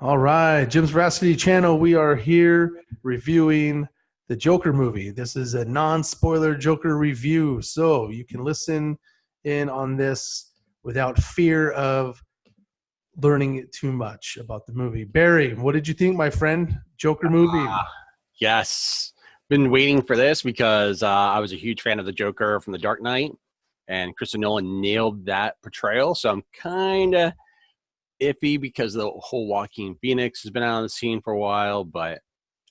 All right, Jim's Veracity channel. We are here reviewing the Joker movie. This is a non-spoiler Joker review, so you can listen in on this without fear of learning too much about the movie. Barry, what did you think, my friend? Joker movie. Yes. Been waiting for this because I was a huge fan of the Joker from The Dark Knight, and Christopher Nolan nailed that portrayal. So I'm kind of iffy because the whole Joaquin Phoenix has been out on the scene for a while, but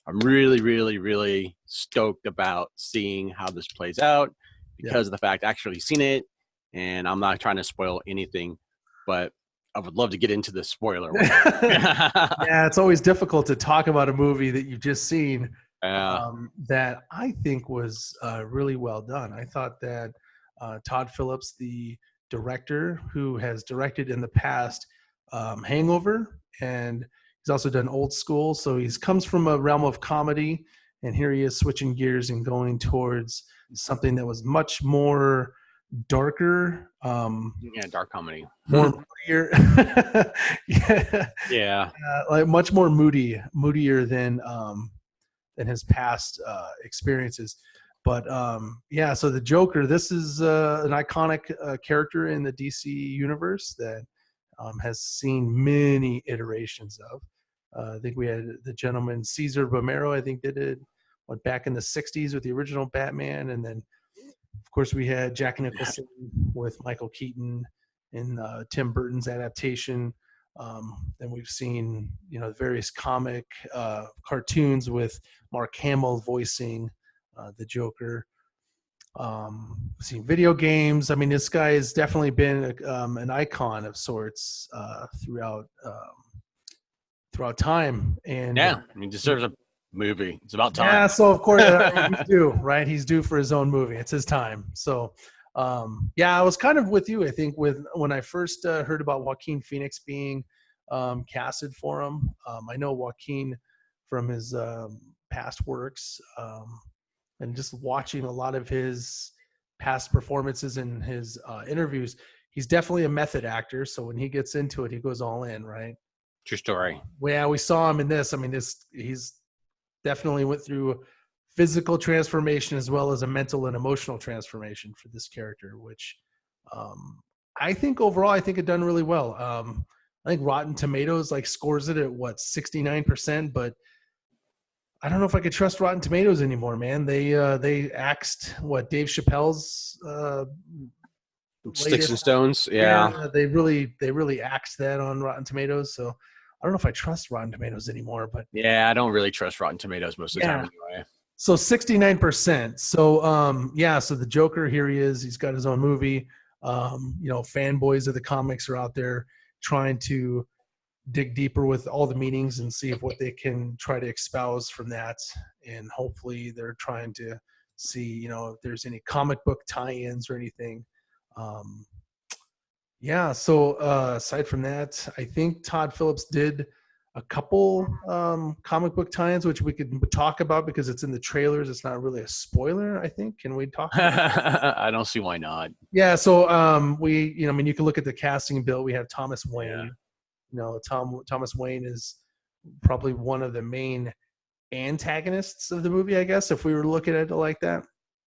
I'm really, really, really stoked about seeing how this plays out Yeah. because of the fact I actually seen it, and I'm not trying to spoil anything, but I would love to get into the spoiler one. Yeah, it's always difficult to talk about a movie that you've just seen uh, that I think was really well done. I thought that Todd Phillips, the director who has directed in the past Hangover, and he's also done Old School, so he comes from a realm of comedy, and here he is switching gears and going towards something that was much more darker, yeah, dark comedy. more moodier. Yeah, Yeah. like much more moodier than his past experiences. But yeah, so the Joker, this is an iconic character in the DC universe that has seen many iterations of. I think we had the gentleman Cesar Romero. I think did it back in the '60s with the original Batman, and then of course we had Jack Nicholson with Michael Keaton in Tim Burton's adaptation. Then we've seen, various comic cartoons with Mark Hamill voicing the Joker. We've seen video games. I mean, this guy has definitely been an icon of sorts throughout time. And Yeah, he deserves a movie. It's about yeah, time. so of course he's due, right? He's due for his own movie. It's his time. So yeah, I was kind of with you. I think with when I first heard about Joaquin Phoenix being casted for him. I know Joaquin from his past works, and just watching a lot of his past performances and his interviews. He's definitely a method actor. So when he gets into it, he goes all in, right? True story. Well, yeah, we saw him in this. I mean, he's definitely went through physical transformation as well as a mental and emotional transformation for this character, which I think overall, I think it done really well. I think Rotten Tomatoes like scores it at what 69%, but I don't know if I could trust Rotten Tomatoes anymore, man. They axed what Dave Chappelle's Sticks and latest. Stones. Yeah, Yeah. they really axed that on Rotten Tomatoes. So I don't know if I trust Rotten Tomatoes anymore, but Yeah, I don't really trust Rotten Tomatoes most of the time yeah. anyway. So 69%. So yeah, so the Joker, here he is. He's got his own movie. Fanboys of the comics are out there trying to dig deeper with all the meanings and see if what they can try to espouse from that. And hopefully they're trying to see, if there's any comic book tie-ins or anything. Um, yeah. So aside from that, I think Todd Phillips did a couple comic book tie-ins, which we could talk about because it's in the trailers. It's not really a spoiler, I think. Can we talk about? I don't see why not. Yeah. So I mean, you can look at the casting bill. We have Thomas Yeah. Wayne. Thomas Wayne is probably one of the main antagonists of the movie, I guess, if we were looking at it like that.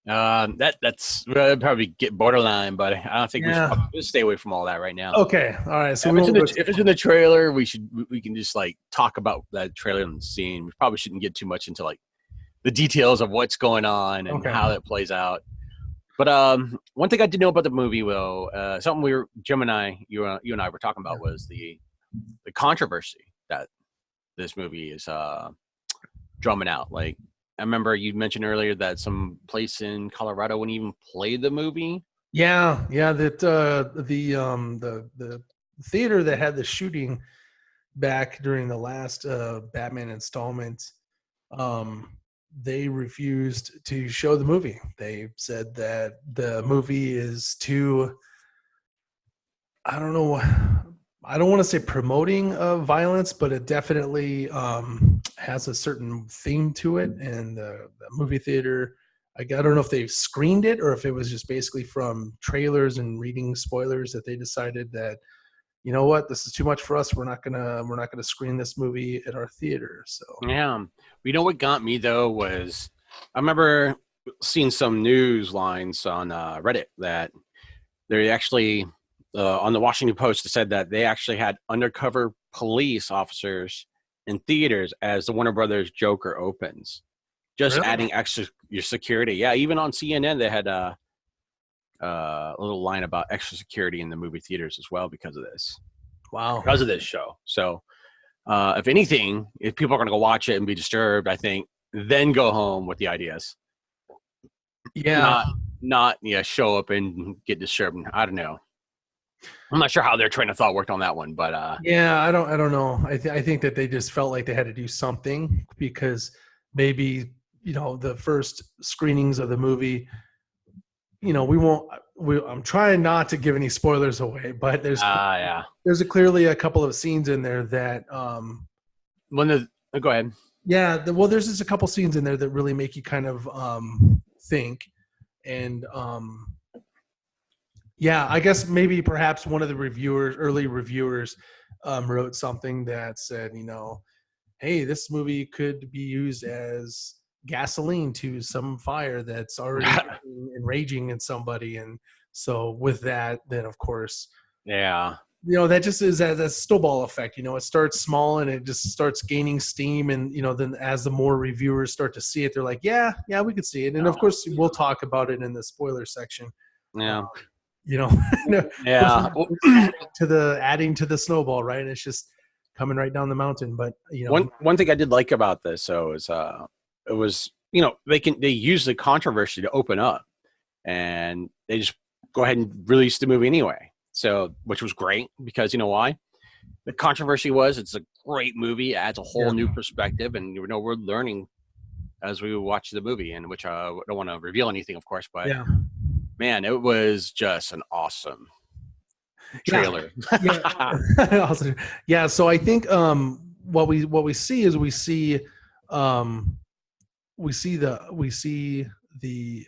That's that'd probably get borderline, but I don't think we should Yeah. probably stay away from all that right now. Okay. All right. So If we it's in won't go. the if it's in the trailer, we can just like talk about that trailer and the scene. We probably shouldn't get too much into like the details of what's going on and Okay. how it plays out. But one thing I did know about the movie, Will, something Jim and you and I were talking about was the controversy that this movie is drumming out. Like I remember you mentioned earlier that some place in Colorado wouldn't even play the movie. Yeah. Yeah. That the theater that had the shooting back during the last Batman installment, um, they refused to show the movie. They said that the movie is too, I don't know, I don't want to say promoting of violence, but it definitely has a certain theme to it. And the movie theater, I don't know if they screened it or if it was just basically from trailers and reading spoilers that they decided that you know what, this is too much for us. We're not gonna screen this movie at our theater. So Yeah. You know what got me though was I remember seeing some news lines on Reddit that they actually on the Washington Post said that they actually had undercover police officers in theaters as the Warner Brothers Joker opens, just really, adding extra your security. Yeah, even on CNN they had a little line about extra security in the movie theaters as well because of wow, this show. So if anything, if people are going to go watch it and be disturbed, I think then go home with the ideas, yeah. not show up and get disturbed. I don't know. I'm not sure how their train of thought worked on that one, but Yeah, I don't know. I think that they just felt like they had to do something because maybe, the first screenings of the movie, I'm trying not to give any spoilers away, but yeah. there's clearly a couple of scenes in there that Go ahead. yeah, well, there's just a couple scenes in there that really make you kind of think. And yeah, I guess maybe perhaps one of the early reviewers, wrote something that said, hey, this movie could be used as gasoline to some fire that's already enraging in somebody. And so with that, then of course, Yeah. that just is that snowball effect. It starts small and it just starts gaining steam. And, then as the more reviewers start to see it, they're like, yeah, we could see it. And of course, we'll talk about it in the spoiler section. Yeah. Yeah. adding to the snowball, right? And it's just coming right down the mountain. But one thing I did like about this though is it was they use the controversy to open up, and they just go ahead and release the movie anyway. So which was great because you know why? The controversy was it's a great movie, adds a whole new perspective, and we're learning as we watch the movie, and which I don't want to reveal anything, of course, but man, it was just an awesome trailer. Awesome. Yeah. So I think what we see is we see the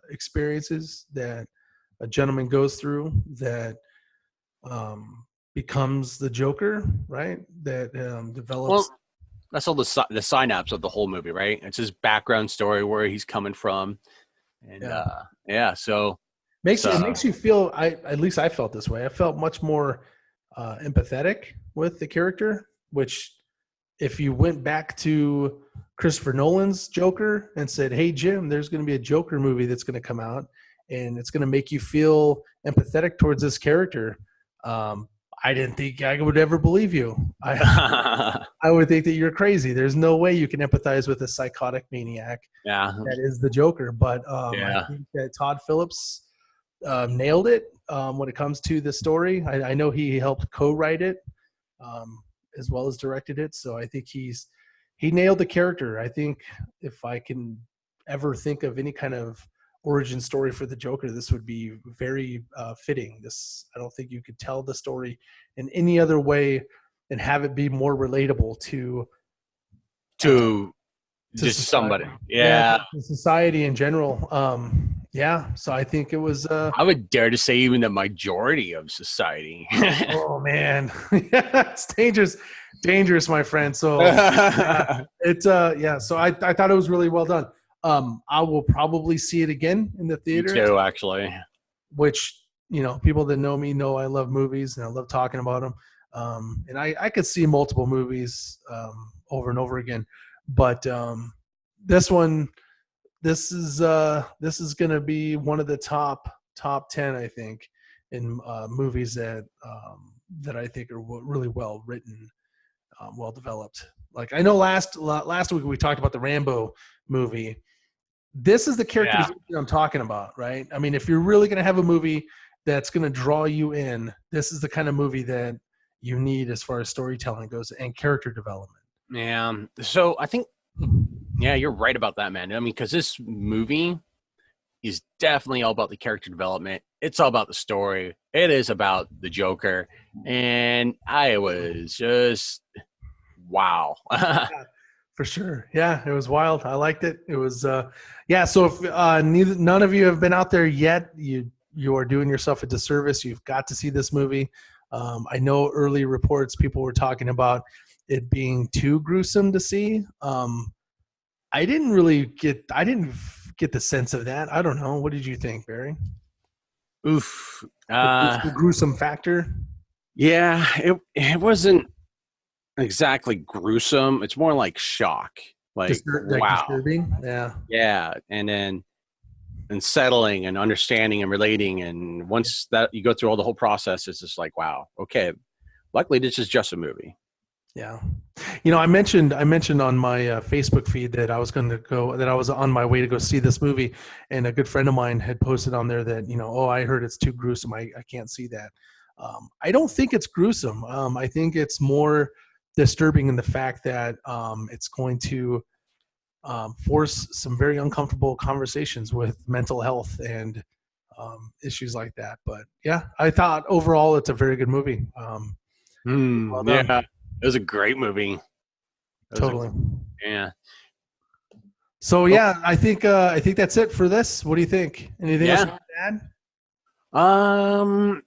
experiences that a gentleman goes through that becomes the Joker, right? That develops. Well, that's all the synapse of the whole movie, right? It's his background story, where he's coming from, and so it makes you feel. At least I felt this way. I felt much more empathetic with the character. Which, if you went back to Christopher Nolan's Joker and said, "Hey Jim, there's going to be a Joker movie that's going to come out, and it's going to make you feel empathetic towards this character," I didn't think I would ever believe you. I would think that you're crazy. There's no way you can empathize with a psychotic maniac. Yeah, that is the Joker. But I think that Todd Phillips nailed it when it comes to the story. I know he helped co-write it as well as directed it. So I think he nailed the character. I think if I can ever think of any kind of origin story for the Joker, this would be very fitting. I don't think you could tell the story in any other way and have it be more relatable to just somebody. To society in general. So I think it was I would dare to say even the majority of society. Oh man. It's dangerous, my friend. So so I thought it was really well done. I will probably see it again in the theater. Me too, actually. Which, people that know me know I love movies and I love talking about them. And I could see multiple movies over and over again. But this is going to be one of the top 10, I think, in movies that I think are really well written, well developed. Like I know last week we talked about the Rambo movie. This is the characterization I'm talking about, right? I mean, if you're really going to have a movie that's going to draw you in, this is the kind of movie that you need as far as storytelling goes and character development. Yeah. So I think, you're right about that, man. I mean, because this movie is definitely all about the character development. It's all about the story. It is about the Joker. And I was just, wow. For sure. Yeah, it was wild. I liked it. It was, So if none of you have been out there yet, you are doing yourself a disservice. You've got to see this movie. I know early reports people were talking about it being too gruesome to see. I didn't get the sense of that. I don't know. What did you think, Barry? Oof. The gruesome factor? Yeah, it wasn't exactly gruesome. It's more like shock. Like, Like wow. disturbing? Yeah. Yeah. And settling and understanding and relating. And once that you go through all the whole process, it's just like, wow, okay. Luckily, this is just a movie. Yeah. I mentioned on my Facebook feed that I was on my way to go see this movie, and a good friend of mine had posted on there that, oh, I heard it's too gruesome. I can't see that. I don't think it's gruesome. I think it's more disturbing in the fact that it's going to force some very uncomfortable conversations with mental health and issues like that. But yeah, I thought overall it's a very good movie. Well done. Yeah, it was a great movie. Totally. Yeah. So yeah, I think that's it for this. What do you think? Anything else you want to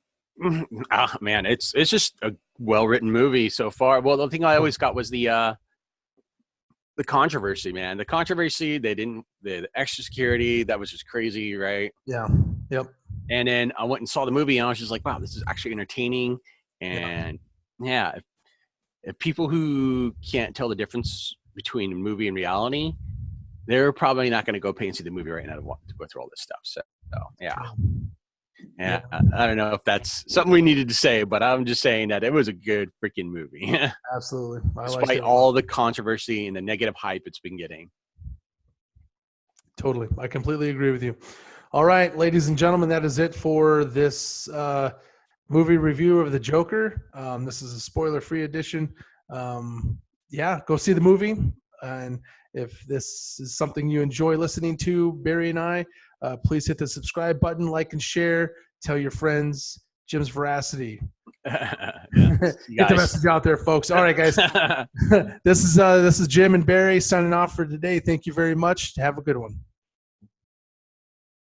add? Man, it's just a well written movie so far. Well, the thing I always got was the controversy, man. The controversy, the extra security, that was just crazy, right? Yeah. Yep. And then I went and saw the movie, and I was just like, wow, this is actually entertaining. And yeah, if people who can't tell the difference between movie and reality, they're probably not going to go pay and see the movie right now to go through all this stuff. So yeah. I don't know if that's something we needed to say, but I'm just saying that it was a good freaking movie. Absolutely. Despite all the controversy and the negative hype it's been getting. Totally. I completely agree with you. All right, ladies and gentlemen, that is it for this movie review of The Joker. This is a spoiler-free edition. Go see the movie. And if this is something you enjoy listening to, Barry and I, please hit the subscribe button, like and share, tell your friends. Jim's Veracity. Get the message out there, folks. All right, guys. This is Jim and Barry signing off for today. Thank you very much. Have a good one.